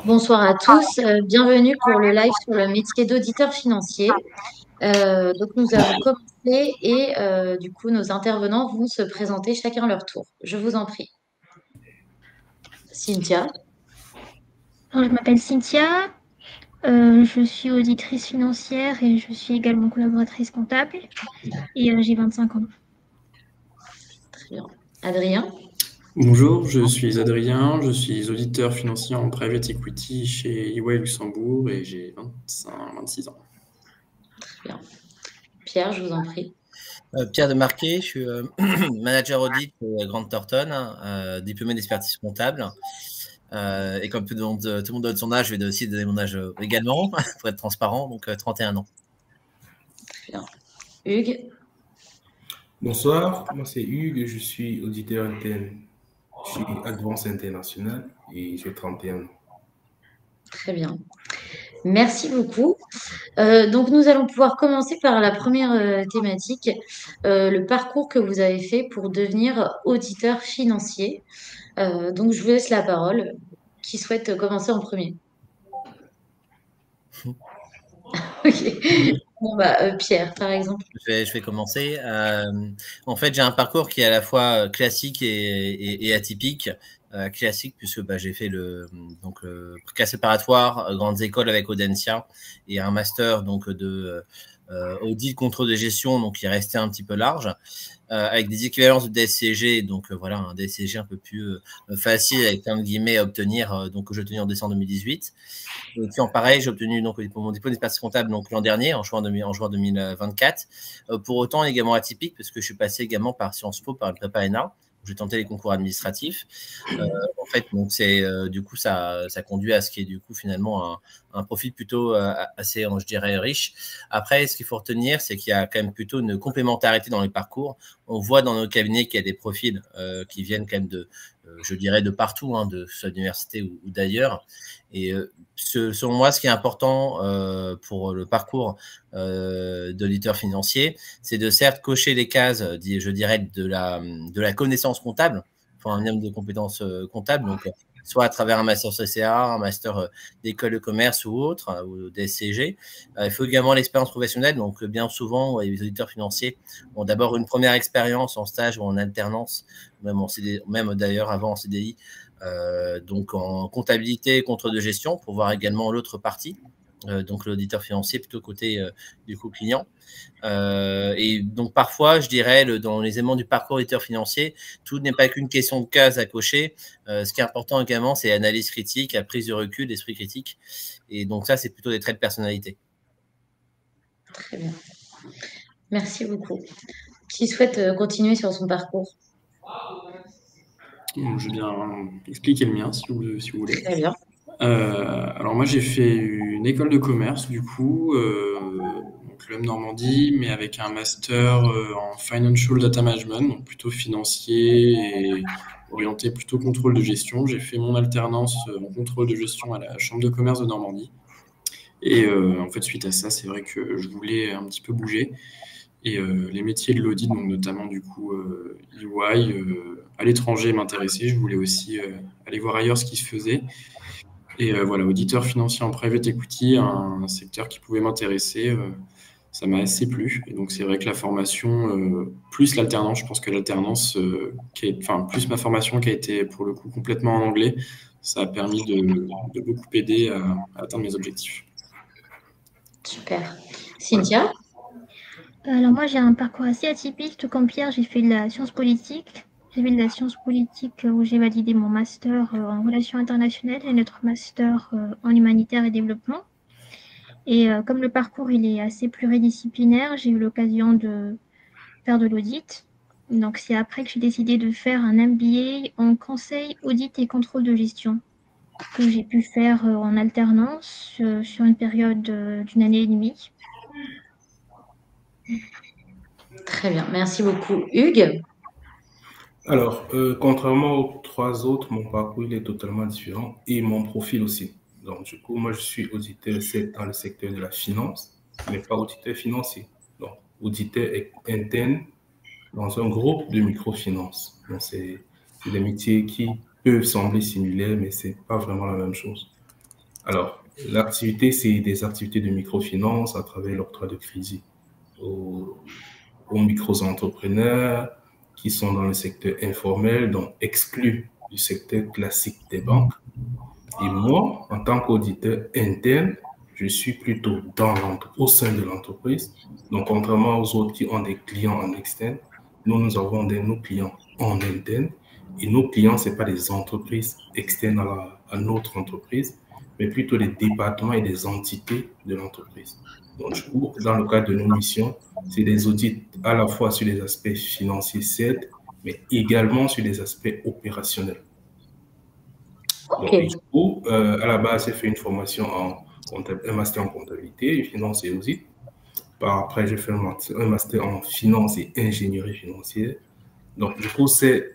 Bonsoir à tous, bienvenue pour le live sur le métier d'auditeur financier. Donc nous allons commencer et du coup nos intervenants vont se présenter chacun leur tour. Je vous en prie. Cynthia. Alors, je m'appelle Cynthia, je suis auditrice financière et je suis également collaboratrice comptable et j'ai 25 ans. Très bien. Adrien. Bonjour, je suis Adrien, je suis auditeur financier en private equity chez EY Luxembourg et j'ai 26 ans. Très bien. Pierre, je vous en prie. Pierre Demarquet, je suis manager audit à Grant Thornton, diplômé d'expertise comptable. Et comme tout le monde donne son âge, je vais aussi donner mon âge également, pour être transparent, donc 31 ans. Très bien. Hugues. Bonsoir, moi c'est Hugues, je suis auditeur interne chez Advance International et j'ai 31 ans. Très bien. Merci beaucoup. Donc, nous allons pouvoir commencer par la première thématique, le parcours que vous avez fait pour devenir auditeur financier. Donc, je vous laisse la parole. Qui souhaite commencer en premier? Ok. Bon, Pierre, par exemple. Je vais commencer. En fait, j'ai un parcours qui est à la fois classique et atypique. Classique puisque j'ai fait le classe préparatoire, grandes écoles avec Audencia et un master donc de audit contrôle de gestion, donc qui est resté un petit peu large, avec des équivalences de DSCG, donc voilà, un DSCG un peu plus facile avec plein de guillemets à obtenir, donc que j'ai obtenu en décembre 2018. Et puis en pareil, j'ai obtenu donc mon diplôme d'expertise comptable donc l'an dernier, en juin 2024. Pour autant également atypique, parce que je suis passé également par Sciences Po, par le prépa ENA. J'ai tenté les concours administratifs. En fait, donc c'est du coup ça conduit à ce qui est du coup finalement un profil plutôt assez, je dirais, riche. Après, ce qu'il faut retenir, c'est qu'il y a quand même plutôt une complémentarité dans les parcours. On voit dans nos cabinets qu'il y a des profils qui viennent quand même de, je dirais, de partout, hein, de soit d'université ou d'ailleurs. Et selon moi, ce qui est important pour le parcours d'auditeur financier, c'est de certes cocher les cases, je dirais, de la connaissance comptable, enfin un minimum de compétences comptables, donc soit à travers un master CCA, un master d'école de commerce ou autre, ou DSCG. Il faut également l'expérience professionnelle, donc bien souvent, les auditeurs financiers ont d'abord une première expérience en stage ou en alternance, même en CDI, même d'ailleurs avant en CDI, donc en comptabilité, contrôle de gestion, pour voir également l'autre partie, donc l'auditeur financier plutôt côté du coup client. Et donc parfois, je dirais, dans les éléments du parcours auditeur financier, tout n'est pas qu'une question de case à cocher. Ce qui est important également, c'est l'analyse critique, la prise de recul, l'esprit critique. Et donc ça, c'est plutôt des traits de personnalité. Très bien. Merci beaucoup. Qui souhaite continuer sur son parcours? Je vais bien expliquer le mien si vous voulez. Très bien. Alors moi, j'ai fait une école de commerce, du coup, donc l'EM Normandie, mais avec un master en Financial Data Management, donc plutôt financier et orienté plutôt contrôle de gestion. J'ai fait mon alternance en contrôle de gestion à la Chambre de commerce de Normandie. Et en fait, suite à ça, c'est vrai que je voulais un petit peu bouger. Et les métiers de l'audit, donc notamment du coup EY, à l'étranger m'intéressait. Je voulais aussi aller voir ailleurs ce qui se faisait. Et voilà, auditeur financier en private equity, un secteur qui pouvait m'intéresser, ça m'a assez plu. Et donc c'est vrai que la formation, plus l'alternance, je pense que l'alternance, plus ma formation qui a été pour le coup complètement en anglais, ça a permis de beaucoup aider à atteindre mes objectifs. Super. Cynthia? Alors moi, j'ai un parcours assez atypique. Tout comme Pierre, j'ai fait de la science politique. J'ai fait de la science politique où j'ai validé mon master en relations internationales et notre master en humanitaire et développement. Et comme le parcours il est assez pluridisciplinaire, j'ai eu l'occasion de faire de l'audit. Donc c'est après que j'ai décidé de faire un MBA en conseil, audit et contrôle de gestion que j'ai pu faire en alternance sur une période d'une année et demie. Très bien. Merci beaucoup. Hugues? Alors, contrairement aux trois autres, mon parcours il est totalement différent et mon profil aussi. Donc, du coup, moi, je suis auditeur dans le secteur de la finance, mais pas auditeur financier. Donc, auditeur interne dans un groupe de microfinance. Donc, c'est des métiers qui peuvent sembler similaires, mais ce n'est pas vraiment la même chose. Alors, l'activité, c'est des activités de microfinance à travers l'octroi de crédit aux micro-entrepreneurs qui sont dans le secteur informel, donc exclus du secteur classique des banques. Et moi, en tant qu'auditeur interne, je suis plutôt au sein de l'entreprise. Donc, contrairement aux autres qui ont des clients en externe, nous avons nos clients en interne. Et nos clients, ce n'est pas des entreprises externes à notre entreprise, mais plutôt des départements et des entités de l'entreprise. Donc, du coup, dans le cadre de nos missions, c'est des audits à la fois sur les aspects financiers, certes, mais également sur les aspects opérationnels. Donc, du coup, à la base, j'ai fait une formation un master en comptabilité, finance et audit. Après, j'ai fait un master en finance et ingénierie financière. Donc, du coup, ces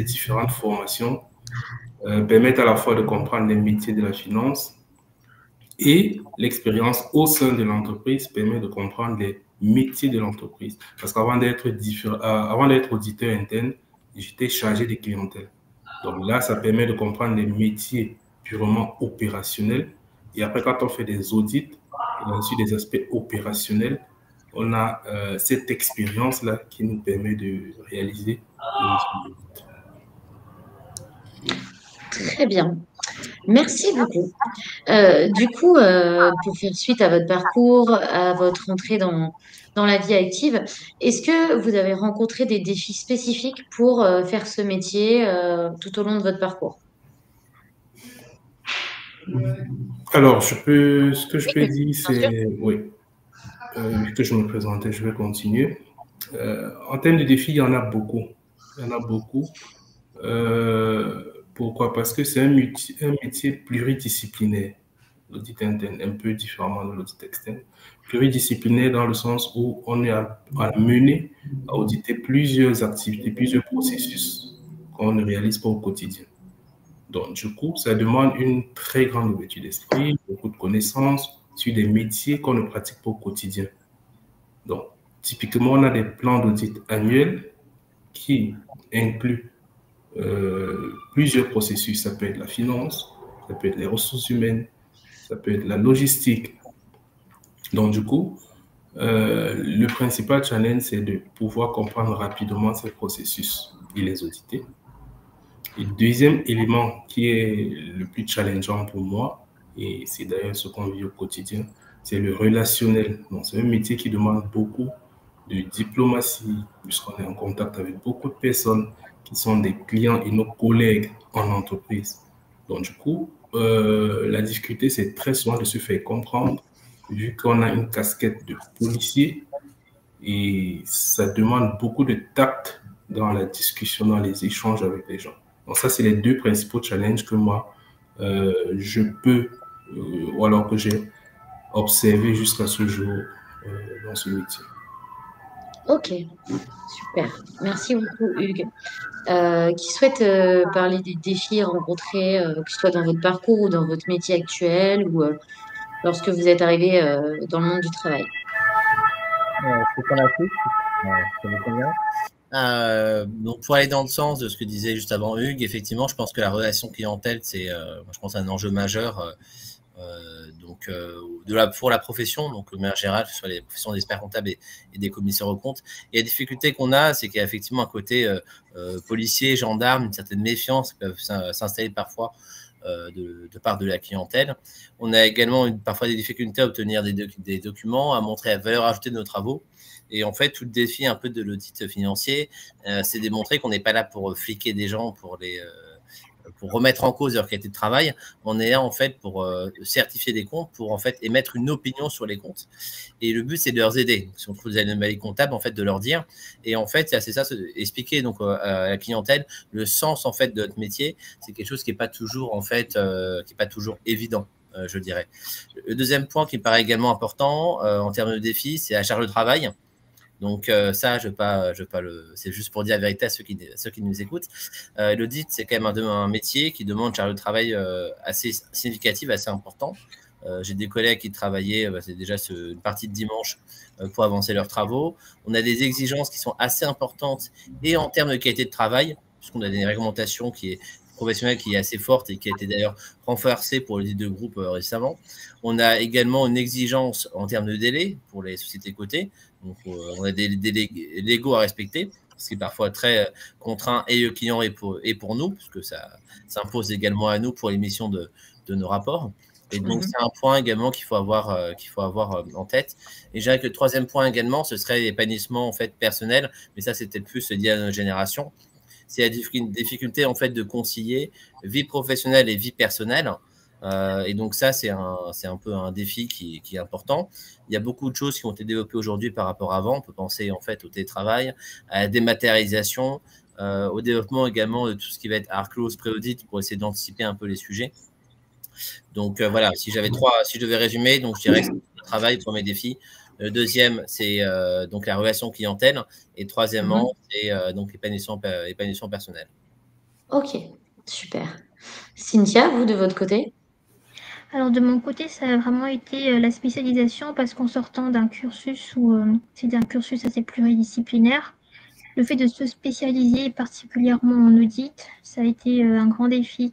différentes formations permettent à la fois de comprendre les métiers de la finance et l'expérience au sein de l'entreprise permet de comprendre les métiers de l'entreprise. Parce qu'avant d'être auditeur interne, j'étais chargé de clientèle. Donc là, ça permet de comprendre les métiers purement opérationnels. Et après, quand on fait des audits sur des aspects opérationnels, on a cette expérience-là qui nous permet de réaliser les audits. Très bien. Merci beaucoup. Du coup, pour faire suite à votre parcours, à votre entrée dans la vie active, est-ce que vous avez rencontré des défis spécifiques pour faire ce métier tout au long de votre parcours? Alors, ce que je peux dire, c'est, oui, vu que je me présentais, je vais continuer. En termes de défis, il y en a beaucoup. Il y en a beaucoup. Pourquoi? Parce que c'est un métier pluridisciplinaire, l'audit interne, un peu différemment de l'audit externe. Pluridisciplinaire dans le sens où on est amené à auditer plusieurs activités, plusieurs processus qu'on ne réalise pas au quotidien. Donc, du coup, ça demande une très grande ouverture d'esprit, beaucoup de connaissances sur des métiers qu'on ne pratique pas au quotidien. Donc, typiquement, on a des plans d'audit annuels qui incluent plusieurs processus. Ça peut être la finance, ça peut être les ressources humaines, ça peut être la logistique. Donc, du coup, le principal challenge, c'est de pouvoir comprendre rapidement ces processus et les auditer. Et le deuxième élément qui est le plus challengeant pour moi, et c'est d'ailleurs ce qu'on vit au quotidien, c'est le relationnel. Donc, c'est un métier qui demande beaucoup de diplomatie, puisqu'on est en contact avec beaucoup de personnes qui sont des clients et nos collègues en entreprise. Donc, du coup, la difficulté, c'est très souvent de se faire comprendre, vu qu'on a une casquette de policier, et ça demande beaucoup de tact dans la discussion, dans les échanges avec les gens. Donc, ça, c'est les deux principaux challenges que moi, je peux, ou alors que j'ai observé jusqu'à ce jour dans ce métier. Ok, super. Merci beaucoup, Hugues. Qui souhaite parler des défis rencontrés, que ce soit dans votre parcours ou dans votre métier actuel ou lorsque vous êtes arrivé dans le monde du travail? Donc, pour aller dans le sens de ce que disait juste avant Hugues, effectivement, je pense que la relation clientèle, c'est, je pense, un enjeu majeur pour la profession, donc de manière générale, que ce soit les professions d'experts comptables et des commissaires aux comptes. Et la difficulté qu'on a, c'est qu'il y a effectivement un côté policier, gendarme, une certaine méfiance qui peut s'installer parfois de part de la clientèle. On a également parfois des difficultés à obtenir des documents, à montrer la valeur ajoutée de nos travaux. Et en fait, tout le défi un peu de l'audit financier, c'est démontrer qu'on n'est pas là pour fliquer des gens, pour remettre en cause leur qualité de travail. On est là en fait pour certifier des comptes, pour en fait émettre une opinion sur les comptes. Et le but, c'est de leur aider. Si on trouve des anomalies comptables, en fait, de leur dire. Et en fait, c'est ça, expliquer donc à la clientèle le sens en fait de notre métier. C'est quelque chose qui n'est pas toujours en fait, qui est pas toujours évident. Je dirais. Le deuxième point qui me paraît également important en termes de défi, c'est la charge de travail. Donc ça, c'est juste pour dire la vérité à ceux qui nous écoutent. L'audit, c'est quand même un métier qui demande une charge de travail assez significative, assez important. J'ai des collègues qui travaillaient, c'est déjà une partie de dimanche pour avancer leurs travaux. On a des exigences qui sont assez importantes et en termes de qualité de travail, puisqu'on a des réglementations professionnelle qui est assez forte et qui a été d'ailleurs renforcée pour les deux groupes récemment. On a également une exigence en termes de délai pour les sociétés cotées. Donc, on a des délais légaux à respecter, ce qui est parfois très contraint et le client et pour nous, parce que ça s'impose également à nous pour l'émission de nos rapports. Et donc, c'est un point également qu'il faut avoir en tête. Et je dirais que le troisième point également, ce serait l'épanouissement en fait, personnel. Mais ça, c'était plus lié à notre génération. C'est la difficulté en fait, de concilier vie professionnelle et vie personnelle. Et donc, ça, c'est un peu un défi qui est important. Il y a beaucoup de choses qui ont été développées aujourd'hui par rapport à avant. On peut penser en fait, au télétravail, à la dématérialisation, au développement également de tout ce qui va être hard close, pré-audit pour essayer d'anticiper un peu les sujets. Donc voilà, si je devais résumer, donc je dirais que c'est le travail, le premier défi. Le deuxième, c'est donc la relation clientèle. Et troisièmement, c'est donc l'épanouissement personnel. Ok, super. Cynthia, vous de votre côté? Alors de mon côté, ça a vraiment été la spécialisation parce qu'en sortant d'un cursus où c'était un cursus assez pluridisciplinaire, le fait de se spécialiser particulièrement en audit, ça a été un grand défi.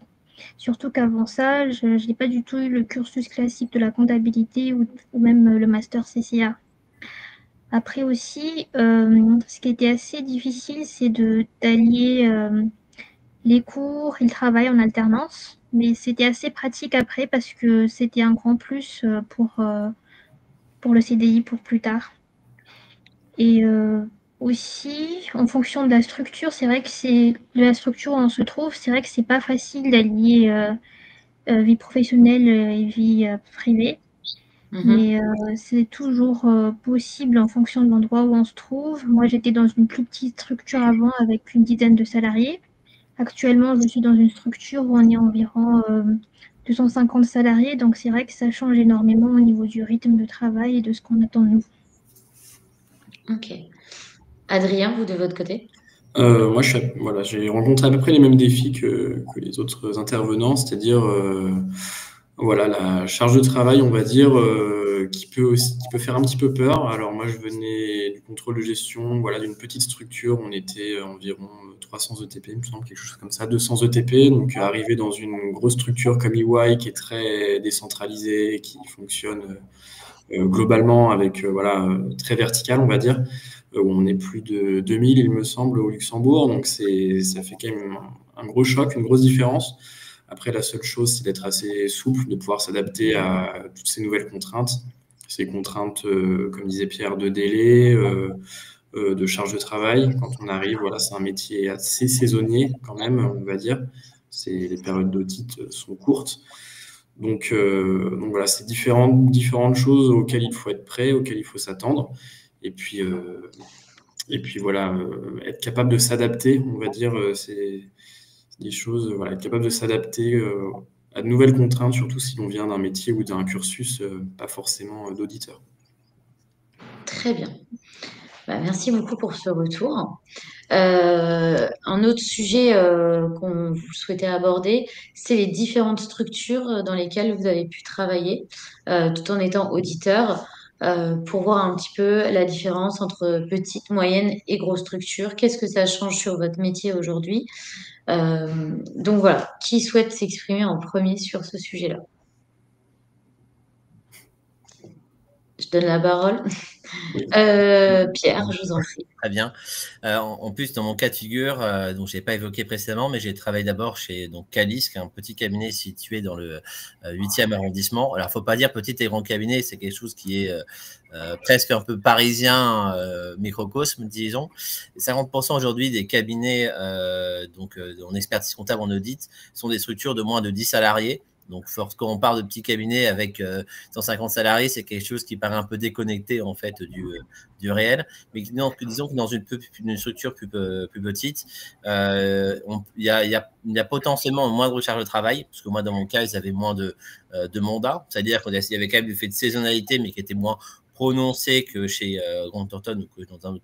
Surtout qu'avant ça, je n'ai pas du tout eu le cursus classique de la comptabilité ou même le master CCA. Après aussi, ce qui était assez difficile, c'est d'allier les cours et le travail en alternance. Mais c'était assez pratique après parce que c'était un grand plus pour le CDI pour plus tard. Et aussi, en fonction de la structure, c'est vrai que c'est de la structure où on se trouve, c'est vrai que c'est pas facile d'allier vie professionnelle et vie privée. Mais c'est toujours possible en fonction de l'endroit où on se trouve. Moi, j'étais dans une plus petite structure avant avec une dizaine de salariés. Actuellement, je suis dans une structure où on est environ 250 salariés. Donc, c'est vrai que ça change énormément au niveau du rythme de travail et de ce qu'on attend de nous. Ok. Adrien, vous de votre côté? Moi, j'ai rencontré à peu près les mêmes défis que les autres intervenants, c'est-à-dire la charge de travail, on va dire, qui peut faire un petit peu peur. Alors moi, je venais du contrôle de gestion, d'une petite structure. On était environ 300 ETP, il me semble, quelque chose comme ça, 200 ETP. Donc arriver dans une grosse structure comme EY qui est très décentralisée, qui fonctionne globalement avec très vertical, on va dire, où on est plus de 2000, il me semble, au Luxembourg. Donc ça fait quand même un gros choc, une grosse différence. Après, la seule chose, c'est d'être assez souple, de pouvoir s'adapter à toutes ces nouvelles contraintes. Ces contraintes, comme disait Pierre, de délai, de charge de travail. Quand on arrive, c'est un métier assez saisonnier quand même, on va dire. Les périodes d'audit sont courtes. Donc voilà, c'est différentes choses auxquelles il faut être prêt, auxquelles il faut s'attendre. Et puis être capable de s'adapter, on va dire, c'est des choses, être capable de s'adapter à de nouvelles contraintes, surtout si l'on vient d'un métier ou d'un cursus pas forcément d'auditeur. Très bien. Merci beaucoup pour ce retour. Un autre sujet qu'on souhaitait aborder, c'est les différentes structures dans lesquelles vous avez pu travailler tout en étant auditeur, pour voir un petit peu la différence entre petite, moyenne et grosse structure. Qu'est-ce que ça change sur votre métier aujourd'hui? Donc voilà, qui souhaite s'exprimer en premier sur ce sujet-là? Je donne la parole. Pierre, je vous en prie. Très bien. En plus, dans mon cas de figure, donc je n'ai pas évoqué précédemment, mais j'ai travaillé d'abord chez Calis, qui est un petit cabinet situé dans le 8e arrondissement. Alors, il ne faut pas dire petit et grand cabinet, c'est quelque chose qui est presque un peu parisien, microcosme, disons. 50% aujourd'hui des cabinets en expertise comptable en audit sont des structures de moins de 10 salariés. Donc, quand on parle de petits cabinets avec 150 salariés, c'est quelque chose qui paraît un peu déconnecté en fait du réel. Mais disons que dans une structure plus petite, il y a potentiellement une moindre charge de travail, parce que moi, dans mon cas, ils avaient moins de mandats. C'est-à-dire qu'il y avait quand même du fait de saisonnalité, mais qui était moins prononcé que chez Grant Thornton ou que dans un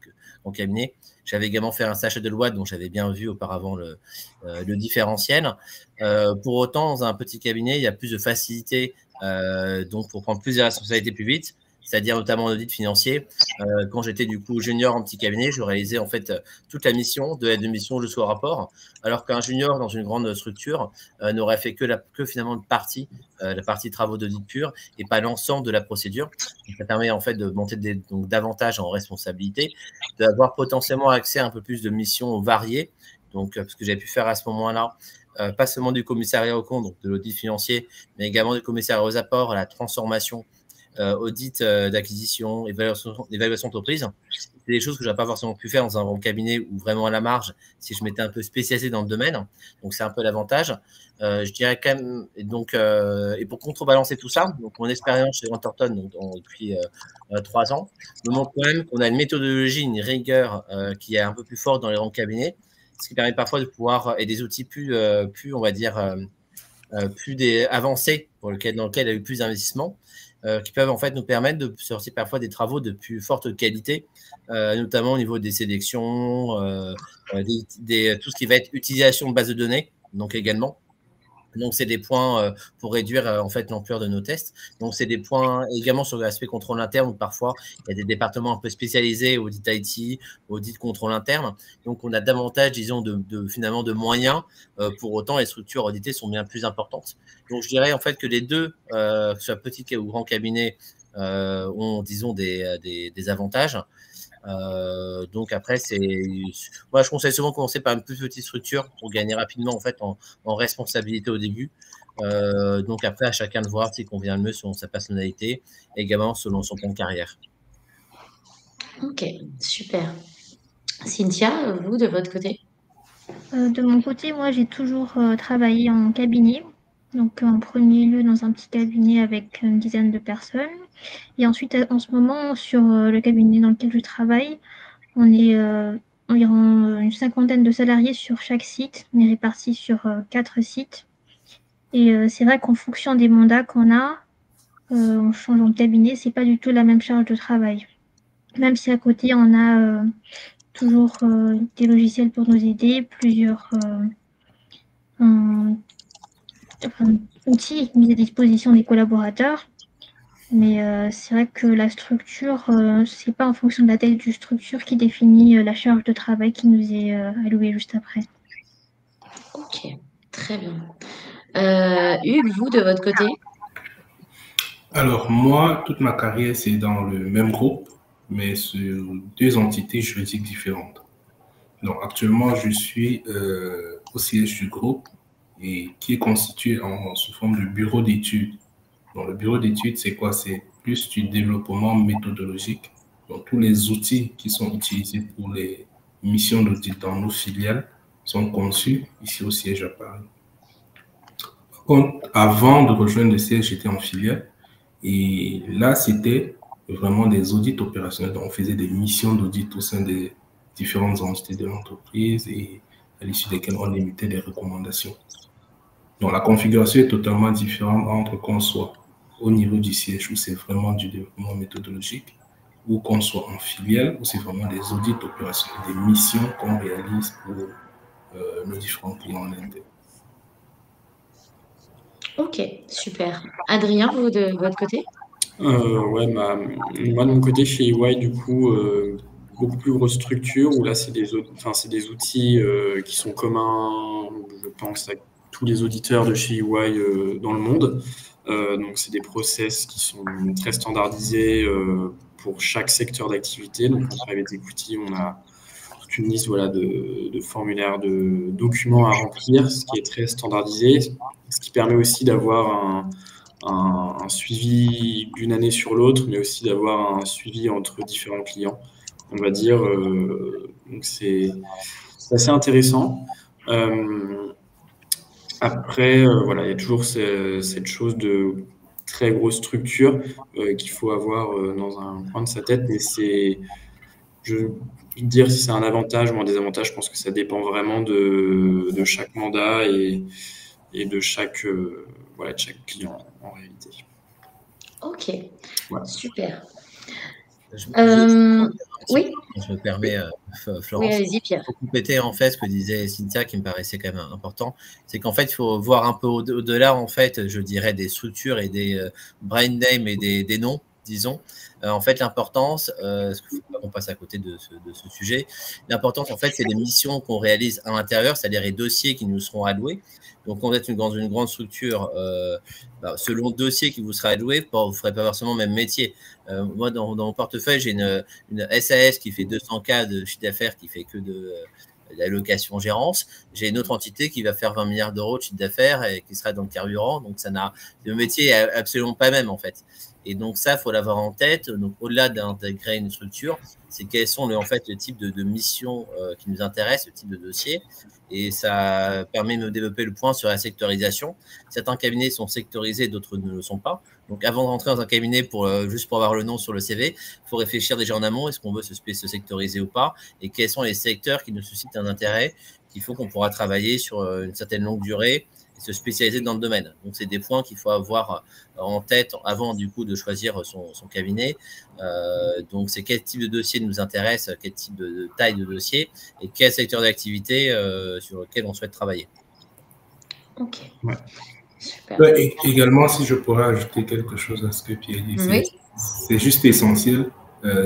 grand cabinet. J'avais également fait un stage de Deloitte, dont j'avais bien vu auparavant le différentiel. Pour autant, dans un petit cabinet, il y a plus de facilité donc pour prendre plus de responsabilités plus vite. c'est-à-dire notamment en audit financier. Quand j'étais du coup junior en petit cabinet, je réalisais en fait toute la mission, de l'aide de mission jusqu'au rapport, alors qu'un junior dans une grande structure n'aurait fait que finalement la partie travaux d'audit pur et pas l'ensemble de la procédure. Donc, ça permet en fait de monter donc davantage en responsabilité, d'avoir potentiellement accès à un peu plus de missions variées. Donc, ce que j'ai pu faire à ce moment-là, pas seulement du commissariat aux comptes, donc de l'audit financier, mais également du commissariat aux apports, à la transformation, audit d'acquisition, évaluation d'entreprise. C'est des choses que je n'aurais pas forcément pu faire dans un grand cabinet ou vraiment à la marge si je m'étais un peu spécialisé dans le domaine. Donc, c'est un peu l'avantage. Je dirais quand même, et pour contrebalancer tout ça, donc mon expérience chez Grant Thornton depuis 3 ans me montre quand même qu'on a une méthodologie, une rigueur qui est un peu plus forte dans les grands cabinets, ce qui permet parfois de pouvoir, et des outils plus on va dire, avancés dans lequel il y a eu plus d'investissement, qui peuvent en fait nous permettre de sortir parfois des travaux de plus forte qualité, notamment au niveau des sélections, tout ce qui va être utilisation de bases de données, donc également. Donc, c'est des points pour réduire en fait l'ampleur de nos tests. Donc, c'est des points également sur l'aspect contrôle interne où parfois il y a des départements un peu spécialisés, audit IT, audit contrôle interne. Donc, on a davantage, disons, finalement de moyens. Pour autant, les structures auditées sont bien plus importantes. Donc, je dirais en fait que les deux, que ce soit petit ou grand cabinet, ont, disons, des avantages. Donc après, moi je conseille souvent de commencer par une plus petite structure pour gagner rapidement en fait en responsabilité au début. Donc après, à chacun de voir s'il convient le mieux selon sa personnalité, également selon son plan de carrière. Ok, super. Cynthia, vous de votre côté? De mon côté, moi j'ai toujours travaillé en cabinet. Donc en premier lieu dans un petit cabinet avec une dizaine de personnes. Et ensuite, en ce moment, sur le cabinet dans lequel je travaille, on est environ une 50aine de salariés sur chaque site. On est répartis sur 4 sites. Et c'est vrai qu'en fonction des mandats qu'on a, en changeant de cabinet, c'est pas du tout la même charge de travail. Même si à côté, on a toujours des logiciels pour nous aider, plusieurs outils mis à disposition des collaborateurs. Mais c'est vrai que la structure, c'est pas en fonction de la taille du structure qui définit la charge de travail qui nous est allouée juste après. Ok, très bien. Hugues, vous de votre côté? Alors moi, toute ma carrière, c'est dans le même groupe, mais sur 2 entités juridiques différentes. Donc actuellement, je suis au siège du groupe et qui est constitué sous forme de bureau d'études. Donc le bureau d'études, c'est quoi? C'est plus du développement méthodologique. Donc tous les outils qui sont utilisés pour les missions d'audit dans nos filiales sont conçus ici au siège à Paris. Par contre, avant de rejoindre le siège, j'étais en filiale. Et là, c'était vraiment des audits opérationnels. Donc, on faisait des missions d'audit au sein des différentes entités de l'entreprise et à l'issue desquelles on émettait des recommandations. Donc, la configuration est totalement différente entre qu'on soit au niveau du siège où c'est vraiment du développement méthodologique ou qu'on soit en filiale où c'est vraiment des audits opérationnels, des missions qu'on réalise pour nos différents clients en interne. Ok, super. Adrien, vous de votre côté? Ouais, moi de mon côté chez EY, du coup, beaucoup plus grosse structure où là c'est des outils qui sont communs, je pense, à tous les auditeurs de chez EY dans le monde. Donc c'est des process qui sont très standardisés pour chaque secteur d'activité. Donc en private equity, on a toute une liste de formulaires, de documents à remplir, ce qui est très standardisé, ce qui permet aussi d'avoir un suivi d'une année sur l'autre, mais aussi d'avoir un suivi entre différents clients, on va dire. Donc c'est assez intéressant. Après, voilà, il y a toujours cette chose de très grosse structure qu'il faut avoir dans un coin de sa tête, mais je veux dire si c'est un avantage ou un désavantage, je pense que ça dépend vraiment de chaque mandat et de chaque client en réalité. Ok, Voilà. super. Oui. Je me permets, Florence. Oui, allez-y, Pierre. Pour compléter en fait ce que disait Cynthia, qui me paraissait quand même important, c'est qu'en fait il faut voir un peu au-delà en fait, je dirais des structures et des brand names et des noms. disons. En fait, l'importance, parce qu'il ne faut pas qu'on passe à côté de ce sujet, l'importance, en fait, c'est les missions qu'on réalise à l'intérieur, c'est-à-dire les dossiers qui nous seront alloués. Donc, quand vous êtes dans une grande structure, selon le dossier qui vous sera alloué, vous ne ferez pas forcément le même métier. Moi, dans mon portefeuille, j'ai une SAS qui fait 200K de chiffre d'affaires, qui fait que de la location gérance. J'ai une autre entité qui va faire 20 milliards d'euros de chiffre d'affaires et qui sera dans le carburant. Donc, le métier est absolument pas même, en fait. Et donc, ça, il faut l'avoir en tête. Donc, au-delà d'intégrer une structure, c'est quels sont en fait, le type de missions qui nous intéressent, le type de dossier. Et ça permet de développer le point sur la sectorisation. Certains cabinets sont sectorisés, d'autres ne le sont pas. Donc, avant de rentrer dans un cabinet, juste pour avoir le nom sur le CV, il faut réfléchir déjà en amont, est-ce qu'on veut se sectoriser ou pas, et quels sont les secteurs qui nous suscitent un intérêt, qu'il faut qu'on pourra travailler sur une certaine longue durée et se spécialiser dans le domaine. Donc, c'est des points qu'il faut avoir en tête avant, du coup, de choisir son cabinet. Donc, c'est quel type de dossier nous intéresse, quel type de taille de dossier, et quel secteur d'activité sur lequel on souhaite travailler. Ok. Ouais. Super. Et également, si je pourrais ajouter quelque chose à ce que Pierre dit, Oui. c'est juste essentiel,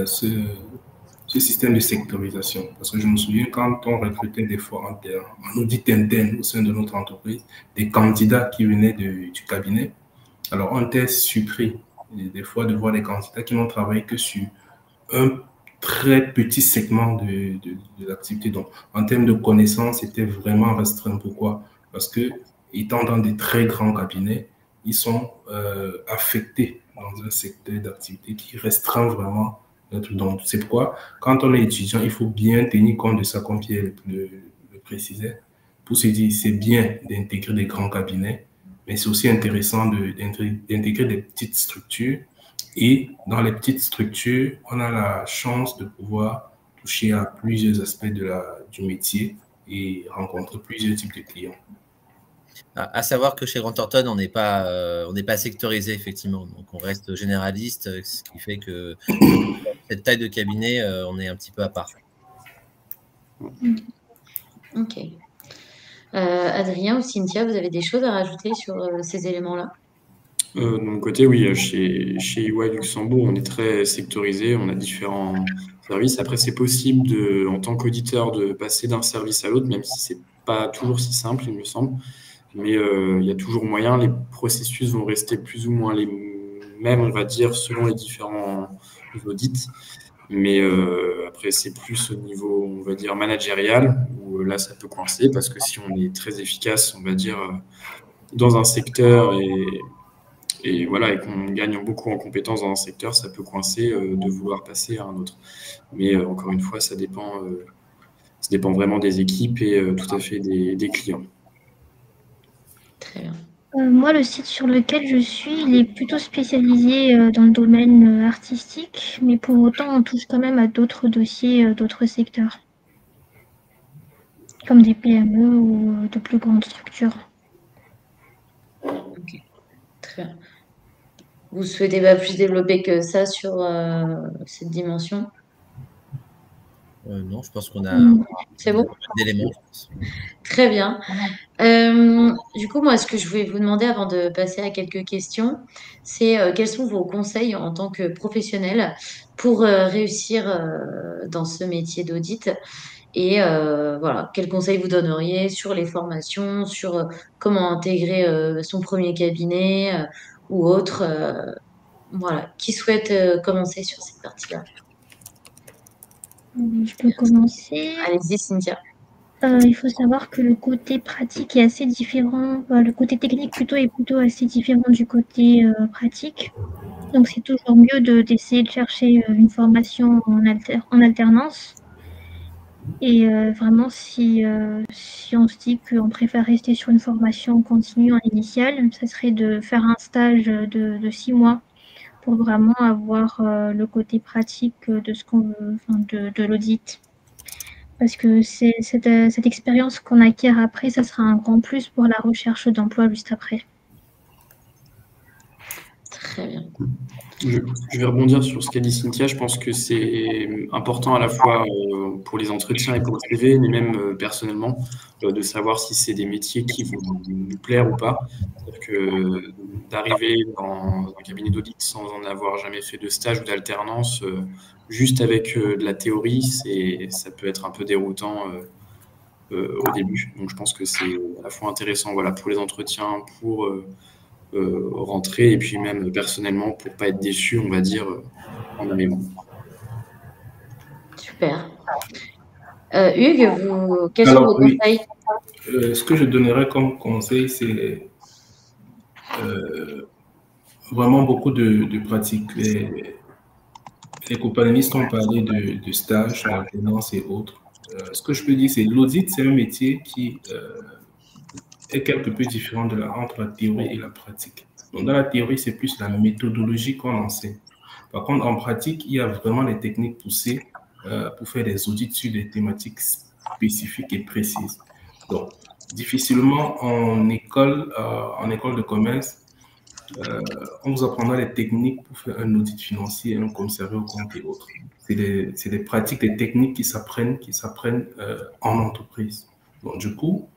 ce système de sectorisation. Parce que je me souviens, quand on recrutait des fois en audit interne au sein de notre entreprise, des candidats qui venaient du cabinet, alors on était surpris des fois de voir des candidats qui n'ont travaillé que sur un très petit segment de l'activité. Donc, en termes de connaissances, c'était vraiment restreint. Pourquoi? Parce que, étant dans des très grands cabinets, ils sont affectés dans un secteur d'activité qui restreint vraiment. Donc, c'est pourquoi, quand on est étudiant, il faut bien tenir compte de ça, comme Pierre le précisait, pour se dire c'est bien d'intégrer des grands cabinets, mais c'est aussi intéressant d'intégrer des petites structures. Et dans les petites structures, on a la chance de pouvoir toucher à plusieurs aspects du métier et rencontrer plusieurs types de clients. À savoir que chez Grant Thornton, on n'est pas sectorisé, effectivement. Donc, on reste généraliste, ce qui fait que cette taille de cabinet, on est un petit peu à part. Ok. Adrien ou Cynthia, vous avez des choses à rajouter sur ces éléments-là? De mon côté, oui, chez EY Luxembourg, on est très sectorisé, on a différents services. Après, c'est possible en tant qu'auditeur de passer d'un service à l'autre, même si c'est pas toujours si simple, il me semble. Mais il y a toujours moyen, les processus vont rester plus ou moins les mêmes, on va dire, selon les différents audits. Mais après, c'est plus au niveau, on va dire, managérial, où là, ça peut coincer, parce que si on est très efficace, on va dire, dans un secteur et voilà, et qu'on gagne beaucoup en compétences dans un secteur, ça peut coincer de vouloir passer à un autre. Mais encore une fois, ça dépend vraiment des équipes et tout à fait des clients. Très bien. Moi, le site sur lequel je suis, il est plutôt spécialisé dans le domaine artistique, mais pour autant, on touche quand même à d'autres dossiers, d'autres secteurs, comme des PME ou de plus grandes structures. Ok, très bien. Vous souhaitez pas plus développer que ça sur cette dimension? Non, je pense qu'on a C'est bon? d'éléments. Très bien. Du coup, moi, ce que je voulais vous demander avant de passer à quelques questions, c'est quels sont vos conseils en tant que professionnel pour réussir dans ce métier d'audit? Et voilà, quels conseils vous donneriez sur les formations, sur comment intégrer son premier cabinet ou autre? Voilà, qui souhaite commencer sur cette partie-là? Je peux commencer. Allez-y, Cynthia. Il faut savoir que le côté pratique est assez différent. Le côté technique est plutôt assez différent du côté pratique. Donc, c'est toujours mieux d'essayer de chercher une formation en alternance. Et vraiment, si on se dit qu'on préfère rester sur une formation continue en initiale, ça serait de faire un stage de 6 mois pour vraiment avoir le côté pratique de ce qu'on veut, de l'audit. Parce que c'est cette expérience qu'on acquiert après, ça sera un grand plus pour la recherche d'emploi juste après. Très bien. Je vais rebondir sur ce qu'a dit Cynthia. Je pense que c'est important à la fois pour les entretiens et pour le CV, mais même personnellement, de savoir si c'est des métiers qui vont nous plaire ou pas. C'est-à-dire que d'arriver dans un cabinet d'audit sans en avoir jamais fait de stage ou d'alternance, juste avec de la théorie, ça peut être un peu déroutant au début. Donc je pense que c'est à la fois intéressant, voilà, pour les entretiens, pour rentrer et puis même personnellement pour pas être déçu, on va dire, en amont. Super. Hugues, quels sont vos oui, conseils? ce que je donnerais comme conseil, c'est vraiment beaucoup de pratiques. Les copanistes ont parlé de stages, d'alternance et autres. Ce que je peux dire, c'est l'audit, c'est un métier qui est quelque peu différent entre la théorie et la pratique. Donc, dans la théorie, c'est plus la méthodologie qu'on enseigne. Par contre, en pratique, il y a vraiment des techniques poussées pour faire des audits sur des thématiques spécifiques et précises. Donc, difficilement en école de commerce, on vous apprendra les techniques pour faire un audit financier, un commissariat aux comptes et autres. C'est des pratiques, des techniques qui s'apprennent en entreprise. Donc, du coup,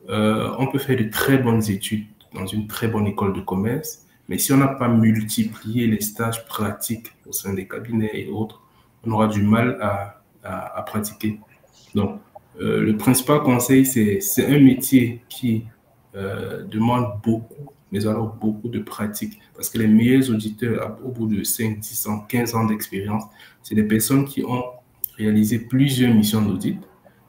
on peut faire de très bonnes études dans une très bonne école de commerce, mais si on n'a pas multiplié les stages pratiques au sein des cabinets et autres, on aura du mal à pratiquer. Donc, le principal conseil, c'est un métier qui demande beaucoup, mais alors beaucoup de pratique. Parce que les meilleurs auditeurs, au bout de 5, 10 ans, 15 ans d'expérience, c'est des personnes qui ont réalisé plusieurs missions d'audit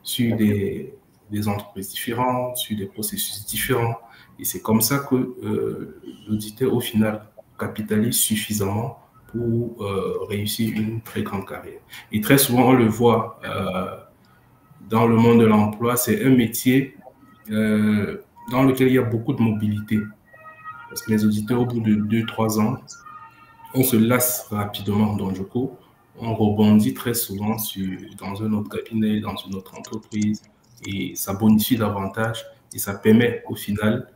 sur des entreprises différentes, sur des processus différents. Et c'est comme ça que l'auditeur, au final, capitalise suffisamment pour réussir une très grande carrière. Et très souvent, on le voit dans le monde de l'emploi, c'est un métier dans lequel il y a beaucoup de mobilité. Parce que les auditeurs, au bout de 2-3 ans, on se lasse rapidement. Donc, du coup, on rebondit très souvent dans un autre cabinet, dans une autre entreprise, et ça bonifie davantage et ça permet au final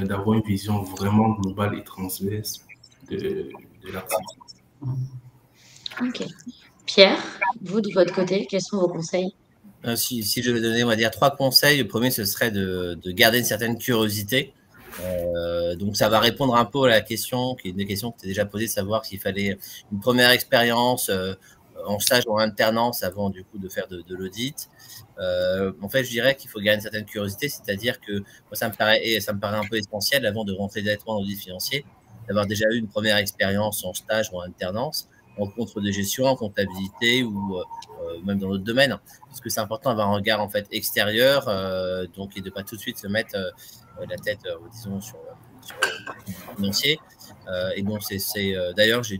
d'avoir une vision vraiment globale et transverse de l'activité. Ok. Pierre, vous de votre côté, quels sont vos conseils? Si je devais donner, on va dire, 3 conseils, le premier, ce serait de garder une certaine curiosité. Donc, ça va répondre un peu à la question, qui est une question que tu as déjà posée, savoir s'il fallait une première expérience en stage ou en alternance avant, du coup, de faire de l'audit. En fait, je dirais qu'il faut garder une certaine curiosité, c'est-à-dire que moi, ça me paraît un peu essentiel avant de rentrer directement dans l'audit financier, d'avoir déjà eu une première expérience en stage ou en alternance, en contrôle de gestion, en comptabilité ou même dans d'autres domaines, parce que c'est important d'avoir un regard en fait extérieur, donc et de pas tout de suite se mettre la tête, disons, sur le financier. Et donc d'ailleurs j'ai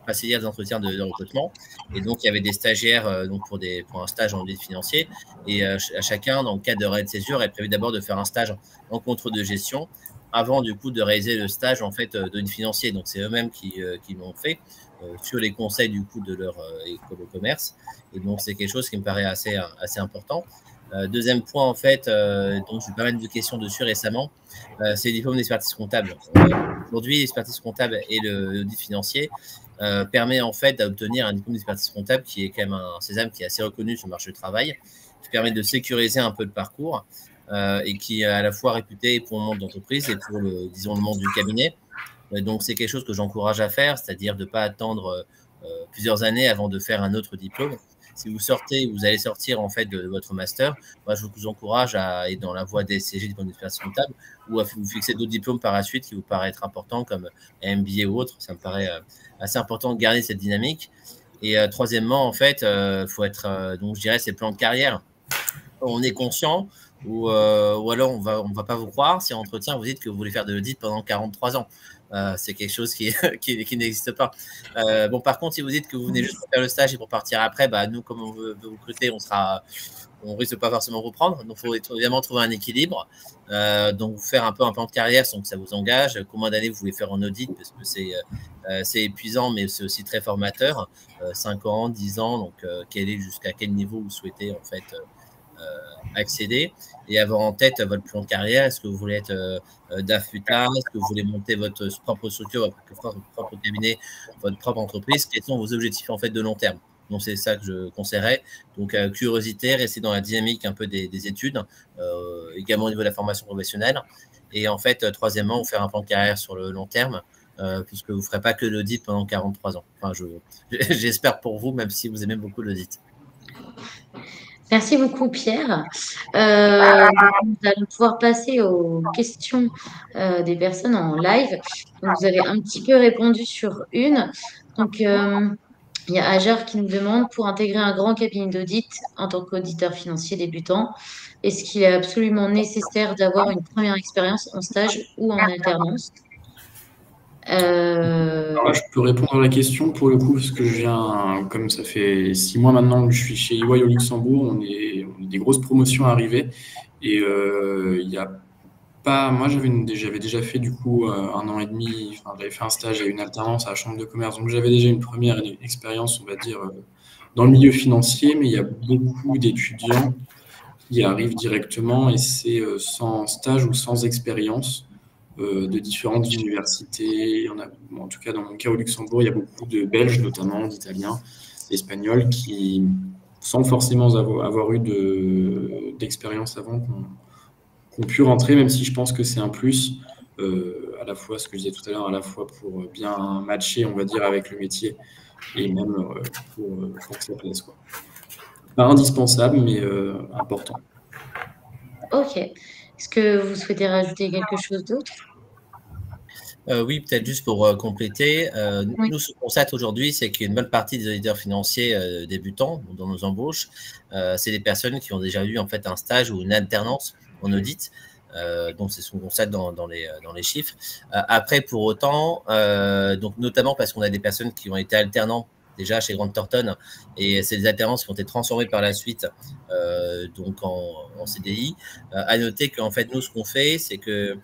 passé hier des entretiens de recrutement, et donc il y avait des stagiaires donc pour un stage en audit financier, et à chacun, dans le cadre de RAID Césure, est prévu d'abord de faire un stage en contrôle de gestion avant du coup de réaliser le stage en fait d'audit financier. Donc c'est eux-mêmes qui l'ont fait sur les conseils du coup de leur école de commerce, et donc c'est quelque chose qui me paraît assez important. Deuxième point, en fait, donc j'ai eu pas mal de questions dessus récemment, c'est le diplôme d'expertise comptable. Aujourd'hui, l'expertise comptable et l'audit financier permet en fait d'obtenir un diplôme d'expertise comptable qui est quand même un sésame qui est assez reconnu sur le marché du travail, qui permet de sécuriser un peu le parcours et qui est à la fois réputé pour le monde d'entreprise et pour le monde du cabinet. Donc, c'est quelque chose que j'encourage à faire, c'est-à-dire de ne pas attendre plusieurs années avant de faire un autre diplôme. Si vous allez sortir en fait de votre master, moi, je vous encourage à aller dans la voie DSCG, diplôme d'expertise comptable, ou à vous fixer d'autres diplômes par la suite qui vous paraissent être importants, comme MBA ou autre. Ça me paraît assez important de garder cette dynamique. Et troisièmement, en fait, faut être, donc je dirais, c'est le plan de carrière. On est conscient, ou alors on va pas vous croire si en entretien vous dites que vous voulez faire de l'audit pendant 43 ans. C'est quelque chose qui n'existe pas. Bon, par contre, si vous dites que vous venez juste pour faire le stage et pour partir après, nous, comme on veut vous recruter, on risque pas forcément vous prendre. Donc, il faut évidemment trouver un équilibre. Donc, vous faire un peu un plan de carrière sans que ça vous engage. Combien d'années vous voulez faire en audit, parce que c'est épuisant, mais c'est aussi très formateur. 5 ans, 10 ans. Donc, jusqu'à quel niveau vous souhaitez en fait accéder. et avoir en tête votre plan de carrière. Est-ce que vous voulez être DAF plus tard? Est-ce que vous voulez monter votre propre structure, votre propre cabinet, votre propre entreprise? Quels sont vos objectifs en fait de long terme? Donc, c'est ça que je conseillerais. Donc, curiosité, rester dans la dynamique un peu des études, également au niveau de la formation professionnelle. Et en fait, troisièmement, vous faire un plan de carrière sur le long terme, puisque vous ne ferez pas que l'audit pendant 43 ans. Enfin, j'espère pour vous, même si vous aimez beaucoup l'audit. Merci beaucoup, Pierre. Nous allons pouvoir passer aux questions des personnes en live. Donc, vous avez un petit peu répondu sur une. Donc, il y a Ajar qui nous demande, pour intégrer un grand cabinet d'audit en tant qu'auditeur financier débutant, est-ce qu'il est absolument nécessaire d'avoir une première expérience en stage ou en alternance? Alors là, je peux répondre à la question pour le coup, parce que je viens, comme ça fait 6 mois maintenant que je suis chez EY au Luxembourg, on est des grosses promotions arrivées. Et il y a pas, moi j'avais déjà fait du coup 1 an et demi, enfin, j'avais fait un stage et une alternance à la Chambre de commerce, donc j'avais déjà une première expérience, on va dire, dans le milieu financier, mais il y a beaucoup d'étudiants qui arrivent directement et c'est sans stage ou sans expérience de différentes universités. Il y en a, bon, en tout cas, dans mon cas au Luxembourg, il y a beaucoup de Belges, notamment d'Italiens, d'Espagnols, qui, sans forcément avoir eu d'expérience avant, qui ont pu rentrer, même si je pense que c'est un plus, à la fois, ce que je disais tout à l'heure, à la fois pour bien matcher, on va dire, avec le métier, et même pour que ça plaise, quoi. Pas indispensable, mais important. Ok. Est-ce que vous souhaitez rajouter quelque chose d'autre? Oui, peut-être juste pour compléter. Oui. Nous, ce qu'on constate aujourd'hui, c'est qu'il y a une bonne partie des auditeurs financiers débutants dans nos embauches. C'est des personnes qui ont déjà eu en fait un stage ou une alternance en audit. Donc, c'est ce qu'on constate dans les chiffres. Après, pour autant, donc notamment parce qu'on a des personnes qui ont été alternants déjà chez Grant Thornton, et c'est des alternances qui ont été transformées par la suite donc en CDI. À noter qu'en fait, nous, ce qu'on fait, c'est que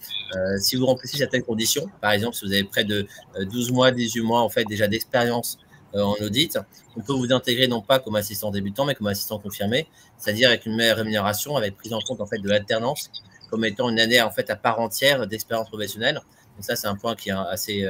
si vous remplissez certaines conditions, par exemple, si vous avez près de 12 mois, 18 mois en fait déjà d'expérience en audit, on peut vous intégrer non pas comme assistant débutant, mais comme assistant confirmé, c'est-à-dire avec une meilleure rémunération, avec prise en compte en fait de l'alternance comme étant une année en fait à part entière d'expérience professionnelle. Donc ça, c'est un point qui est assez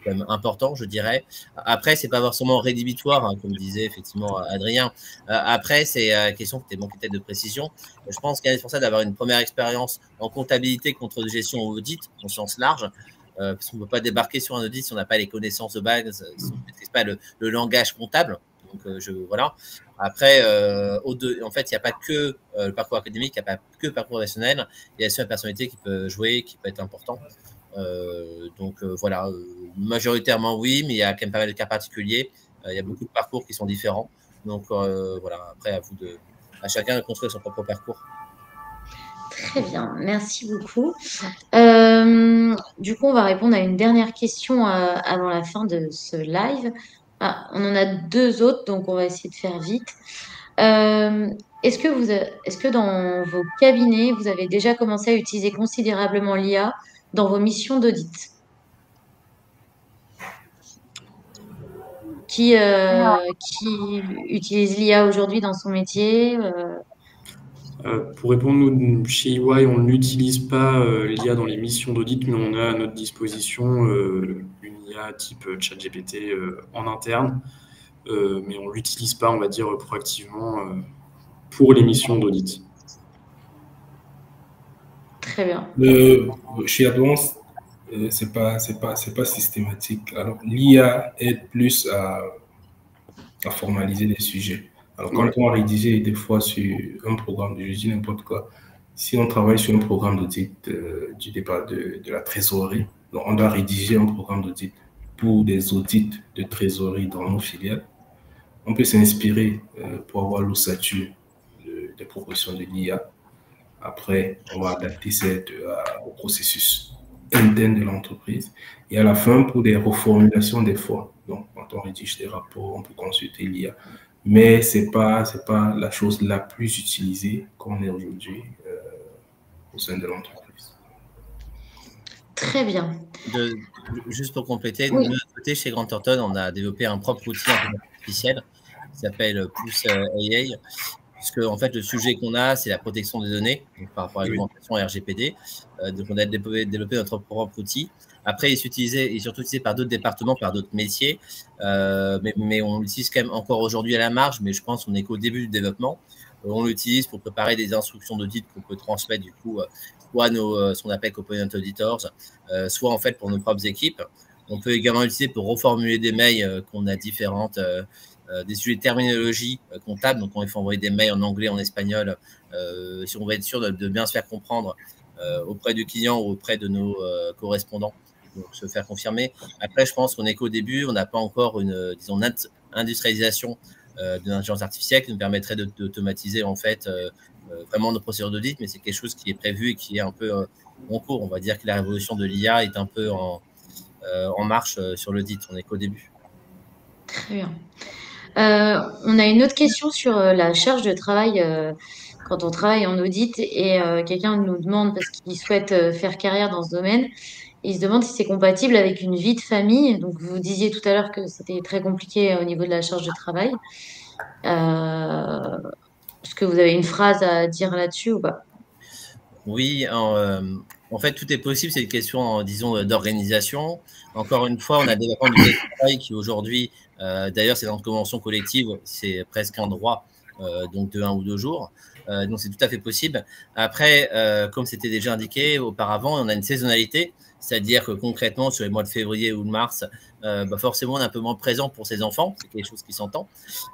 quand même important, je dirais. Après, c'est pas forcément rédhibitoire, hein, comme disait effectivement Adrien. Après, c'est une question qui était manquée peut-être de précision. Je pense qu'il est indispensable d'avoir une première expérience en comptabilité, contrôle de gestion ou audit, en sens large, parce qu'on ne peut pas débarquer sur un audit si on n'a pas les connaissances de base, si on ne maîtrise pas le langage comptable. Donc, voilà. Après, en fait, il n'y a pas que le parcours académique, il n'y a pas que le parcours professionnel. Il y a aussi la personnalité qui peut jouer, qui peut être important. Donc, voilà. Majoritairement, oui, mais il y a quand même pas mal de cas particuliers. Il y a beaucoup de parcours qui sont différents. Donc, voilà. Après, à chacun de construire son propre parcours. Très bien, merci beaucoup. Du coup, on va répondre à une dernière question avant la fin de ce live. On en a 2 autres, donc on va essayer de faire vite. Est-ce que dans vos cabinets, vous avez déjà commencé à utiliser considérablement l'IA dans vos missions d'audit? Qui utilise l'IA aujourd'hui dans son métier? Pour répondre, nous, chez EY, on n'utilise pas l'IA dans les missions d'audit, mais on a à notre disposition une IA type ChatGPT en interne, mais on ne l'utilise pas, on va dire, proactivement pour les missions d'audit. Très bien. Chez Advance, c'est pas systématique. Alors, l'IA aide plus à formaliser les sujets. Alors, quand on rédige des fois sur un programme, je dis n'importe quoi, si on travaille sur un programme d'audit du départ de la trésorerie, donc on doit rédiger un programme d'audit pour des audits de trésorerie dans nos filiales, on peut s'inspirer pour avoir l'ossature des propositions de l'IA. Après, on va adapter au processus interne de l'entreprise. Et à la fin, pour des reformulations des fois, donc quand on rédige des rapports, on peut consulter l'IA. Mais ce n'est pas la chose la plus utilisée qu'on est aujourd'hui au sein de l'entreprise. Très bien. Juste pour compléter, Oui. de notre côté, chez Grant Thornton, on a développé un propre outil artificiel qui s'appelle Pulse AI. puisque en fait, le sujet qu'on a, c'est la protection des données, donc, par rapport à la réglementation RGPD. Donc, on a développé notre propre outil. Après, il est surtout utilisé par d'autres départements, par d'autres métiers, mais on l'utilise quand même encore aujourd'hui à la marge, mais je pense qu'on est qu'au début du développement. On l'utilise pour préparer des instructions d'audit qu'on peut transmettre du coup soit à ce qu'on appelle component auditors, soit en fait pour nos propres équipes. On peut également l'utiliser pour reformuler des mails qu'on a différentes, des sujets de terminologie comptable. Donc, on faut envoyer des mails en anglais, en espagnol, si on veut être sûr de bien se faire comprendre auprès du client ou auprès de nos correspondants, donc se faire confirmer. Après, je pense qu'on est qu'au début, on n'a pas encore une, disons, industrialisation de l'intelligence artificielle qui nous permettrait d'automatiser en fait vraiment nos procédures d'audit, mais c'est quelque chose qui est prévu et qui est un peu en cours. On va dire que la révolution de l'IA est un peu en marche sur l'audit. On n'est qu'au début. Très bien. On a une autre question sur la charge de travail quand on travaille en audit et quelqu'un nous demande, parce qu'il souhaite faire carrière dans ce domaine, il se demande si c'est compatible avec une vie de famille. Donc, vous disiez tout à l'heure que c'était très compliqué au niveau de la charge de travail. Est-ce que vous avez une phrase à dire là-dessus ou pas? Oui, en fait, tout est possible. C'est une question, disons, d'organisation. Encore une fois, on a le développement du télétravail qui aujourd'hui, d'ailleurs, c'est dans une convention collective, c'est presque un droit, donc de 1 ou 2 jours. Donc, c'est tout à fait possible. Après, comme c'était déjà indiqué auparavant, on a une saisonnalité, c'est-à-dire que concrètement, sur les mois de février ou de mars, forcément, on est un peu moins présent pour ses enfants. C'est quelque chose qui s'entend.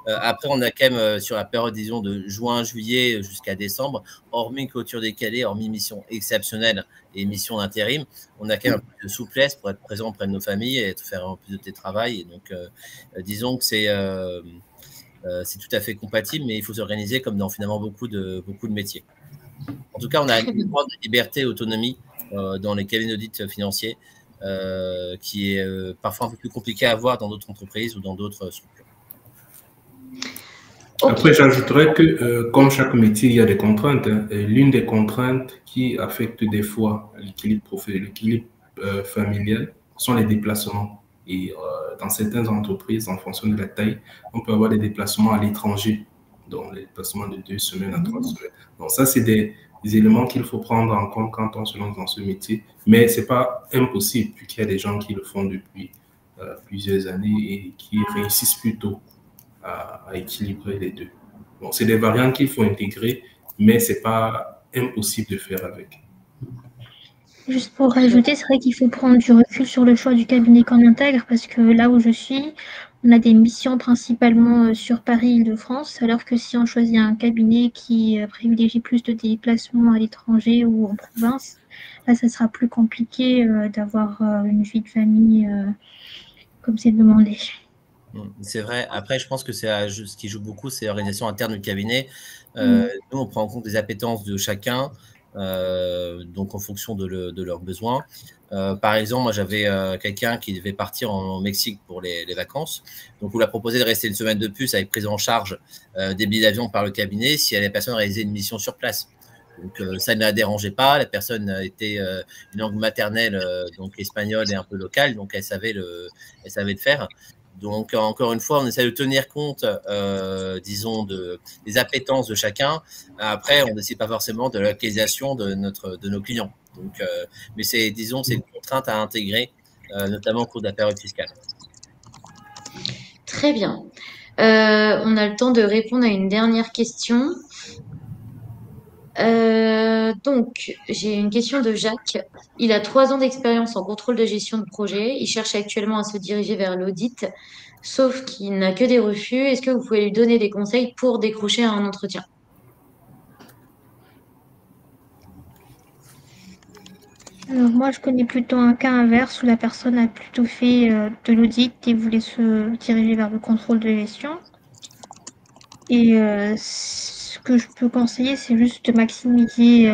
Après, on a quand même, sur la période, disons, de juin, juillet jusqu'à décembre, hormis clôture décalée, hormis mission exceptionnelle et mission d'intérim, on a quand même un peu de souplesse pour être présent auprès de nos familles et faire un peu de télétravail. Et donc, disons que c'est tout à fait compatible, mais il faut s'organiser comme dans finalement beaucoup de métiers. En tout cas, on a une grande liberté, autonomie dans les cabinets d'audit financiers, qui est parfois un peu plus compliqué à avoir dans d'autres entreprises ou dans d'autres structures. Après, j'ajouterais que comme chaque métier, il y a des contraintes. Et l'une des contraintes qui affecte des fois l'équilibre familial sont les déplacements. Et dans certaines entreprises, en fonction de la taille, on peut avoir des déplacements à l'étranger, donc les déplacements de 2 semaines à 3 semaines. Donc ça, c'est des éléments qu'il faut prendre en compte quand on se lance dans ce métier. Mais ce n'est pas impossible, puisqu'il y a des gens qui le font depuis plusieurs années et qui réussissent plutôt à équilibrer les deux. Bon, c'est des variantes qu'il faut intégrer, mais ce n'est pas impossible de faire avec. Juste pour rajouter, c'est vrai qu'il faut prendre du recul sur le choix du cabinet qu'on intègre, parce que là où je suis, on a des missions principalement sur Paris-Île-de-France, alors que si on choisit un cabinet qui privilégie plus de déplacements à l'étranger ou en province, là, ça sera plus compliqué d'avoir une vie de famille comme c'est demandé. C'est vrai. Après, je pense que ce qui joue beaucoup, c'est l'organisation interne du cabinet. Nous, on prend en compte les appétences de chacun, donc en fonction de leurs besoins. Par exemple, moi, j'avais quelqu'un qui devait partir au Mexique pour les vacances. Donc, on lui a proposé de rester une semaine de plus avec prise en charge des billets d'avion par le cabinet si la personne réalisait une mission sur place. Donc, ça ne la dérangeait pas. La personne était une langue maternelle, donc espagnole et un peu locale, donc elle savait le faire. Donc, encore une fois, on essaie de tenir compte, disons, des appétences de chacun. Après, on ne décide pas forcément de la localisation de nos clients. Donc, mais c'est une contrainte à intégrer, notamment au cours de la période fiscale. Très bien. On a le temps de répondre à une dernière question. Donc, j'ai une question de Jacques. Il a 3 ans d'expérience en contrôle de gestion de projet. Il cherche actuellement à se diriger vers l'audit, sauf qu'il n'a que des refus. Est-ce que vous pouvez lui donner des conseils pour décrocher un entretien? Alors moi, je connais plutôt un cas inverse où la personne a plutôt fait de l'audit et voulait se diriger vers le contrôle de gestion. Et ce que je peux conseiller, c'est juste de maximiser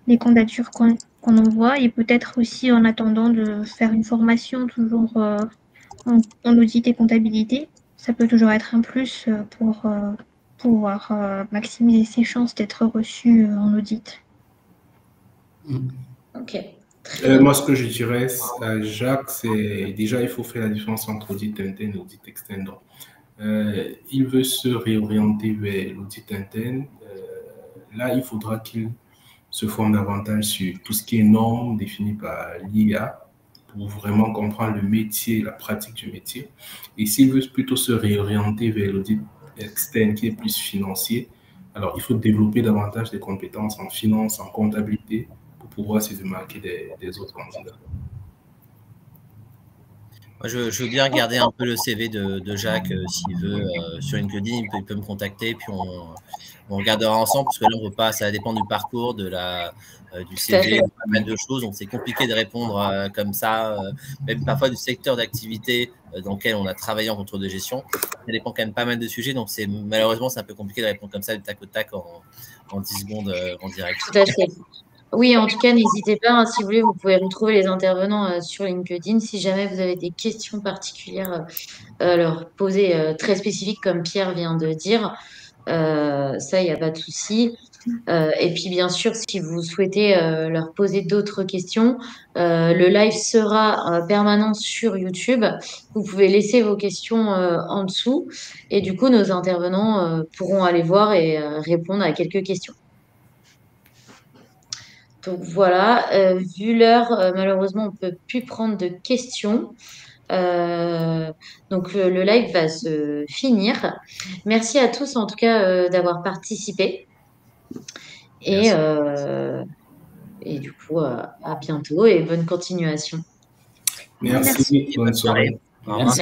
les candidatures qu'on envoie et peut-être aussi en attendant de faire une formation toujours en audit et comptabilité. Ça peut toujours être un plus pour pouvoir maximiser ses chances d'être reçu en audit. Ok. Moi, ce que je dirais à Jacques, c'est déjà, il faut faire la différence entre audit interne et audit externe. Donc, il veut se réorienter vers l'audit interne, là, il faudra qu'il se forme davantage sur tout ce qui est normes définies par l'IA pour vraiment comprendre le métier, la pratique du métier. Et s'il veut plutôt se réorienter vers l'audit externe qui est plus financier, alors il faut développer davantage des compétences en finance, en comptabilité pour pouvoir se démarquer des autres candidats. Moi, je veux bien regarder un peu le CV de Jacques s'il veut sur LinkedIn, il peut me contacter, puis on regardera ensemble parce que là on peut pas, ça dépend du parcours, du CV, pas mal de choses, donc c'est compliqué de répondre comme ça, même parfois du secteur d'activité dans lequel on a travaillé en contrôle de gestion, ça dépend quand même pas mal de sujets, donc malheureusement c'est un peu compliqué de répondre comme ça du tac au tac en 10 secondes en direct. Tout à fait. Oui, en tout cas, n'hésitez pas, hein, si vous voulez, vous pouvez retrouver les intervenants sur LinkedIn. Si jamais vous avez des questions particulières à leur poser, très spécifiques, comme Pierre vient de dire, ça, il n'y a pas de souci. Et puis, bien sûr, si vous souhaitez leur poser d'autres questions, le live sera permanent sur YouTube. Vous pouvez laisser vos questions en dessous et du coup, nos intervenants pourront aller voir et répondre à quelques questions. Donc voilà, vu l'heure, malheureusement, on ne peut plus prendre de questions. Donc le live va se finir. Merci à tous en tout cas d'avoir participé. Et du coup, à bientôt et bonne continuation. Merci, bonne soirée. Merci.